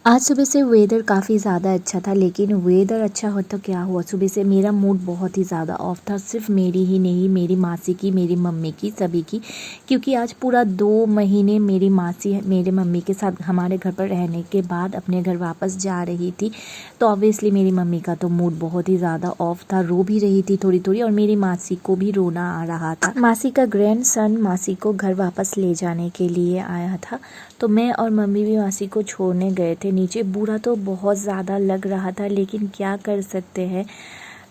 आज सुबह से वेदर काफ़ी ज़्यादा अच्छा था, लेकिन वेदर अच्छा हो तो क्या हुआ, सुबह से मेरा मूड बहुत ही ज़्यादा ऑफ था। सिर्फ मेरी ही नहीं, मेरी मासी की, मेरी मम्मी की, सभी की। क्योंकि आज पूरा 2 महीने मेरी मासी मेरे मम्मी के साथ हमारे घर पर रहने के बाद अपने घर वापस जा रही थी। तो ऑब्वियसली मेरी मम्मी का तो मूड बहुत ही ज़्यादा ऑफ था, रो भी रही थी थोड़ी थोड़ी, और मेरी मासी को भी रोना आ रहा था। मासी का ग्रैंडसन मासी को घर वापस ले जाने के लिए आया था, तो मैं और मम्मी भी मासी को छोड़ने गए थे नीचे। बुरा तो बहुत ज़्यादा लग रहा था, लेकिन क्या कर सकते हैं,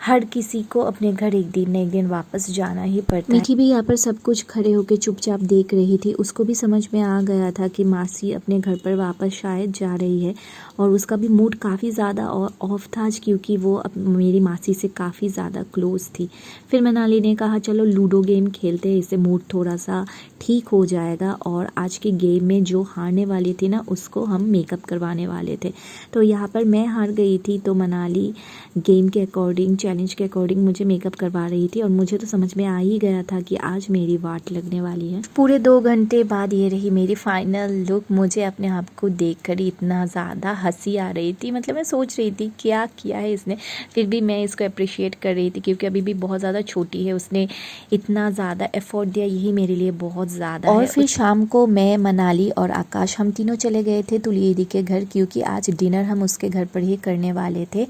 हर किसी को अपने घर एक दिन न एक दिन वापस जाना ही पड़ता है। मीठी भी यहाँ पर सब कुछ खड़े होकर चुपचाप देख रही थी। उसको भी समझ में आ गया था कि मासी अपने घर पर वापस शायद जा रही है, और उसका भी मूड काफ़ी ज़्यादा ऑफ था आज, क्योंकि वो मेरी मासी से काफ़ी ज़्यादा क्लोज थी। फिर मनाली ने कहा चलो लूडो गेम खेलते हैं, इससे मूड थोड़ा सा ठीक हो जाएगा, और आज के गेम में जो हारने वाली थी ना, उसको हम मेकअप करवाने वाले थे। तो यहाँ पर मैं हार गई थी, तो मनाली गेम के अकॉर्डिंग, चैलेंज के अकॉर्डिंग मुझे मेकअप करवा रही थी, और मुझे तो समझ में आ ही गया था कि आज मेरी वाट लगने वाली है। पूरे 2 घंटे बाद ये रही मेरी फाइनल लुक। मुझे अपने आप को देखकर इतना ज़्यादा हंसी आ रही थी, मतलब मैं सोच रही थी क्या किया है इसने, फिर भी मैं इसको अप्रिशिएट कर रही थी, क्योंकि अभी भी बहुत ज़्यादा छोटी है, उसने इतना ज़्यादा एफर्ट दिया, यही मेरे लिए बहुत ज़्यादा है। और फिर शाम को मैं, मनाली और आकाश, हम तीनों चले गए थे तुलियदी के घर, क्योंकि आज डिनर हम उसके घर पर ही करने वाले थे।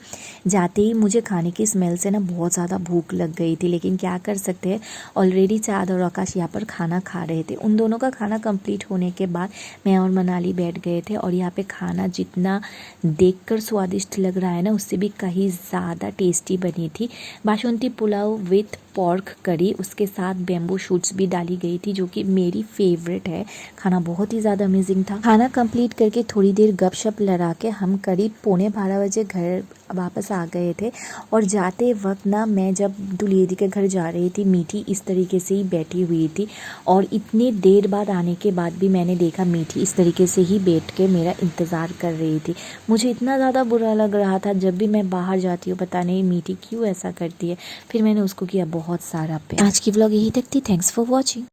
जाते ही मुझे खाने की स्मेल से ना बहुत ज़्यादा भूख लग गई थी, लेकिन क्या कर सकते हैं, ऑलरेडी चाँद और आकाश यहाँ पर खाना खा रहे थे। उन दोनों का खाना कंप्लीट होने के बाद मैं और मनाली बैठ गए थे, और यहाँ पे खाना जितना देखकर स्वादिष्ट लग रहा है ना, उससे भी कहीं ज़्यादा टेस्टी बनी थी। बासमती पुलाव विथ पॉर्क करी, उसके साथ बेम्बू शूट्स भी डाली गई थी, जो कि मेरी फेवरेट है। खाना बहुत ही ज़्यादा अमेजिंग था। खाना कंप्लीट करके थोड़ी देर गपशप लड़ा के हम करीब 11:15 बजे घर वापस आ गए थे। और जाते वक्त ना, मैं जब दुलेरी के घर जा रही थी, मीठी इस तरीके से ही बैठी हुई थी, और इतनी देर बाद आने के बाद भी मैंने देखा मीठी इस तरीके से ही बैठ के मेरा इंतज़ार कर रही थी। मुझे इतना ज़्यादा बुरा लग रहा था, जब भी मैं बाहर जाती हूँ पता नहीं मीठी क्यों ऐसा करती है। फिर मैंने उसको किया बहुत सारा प्यार। आज की व्लॉग यही तक थी। Thanks for watching.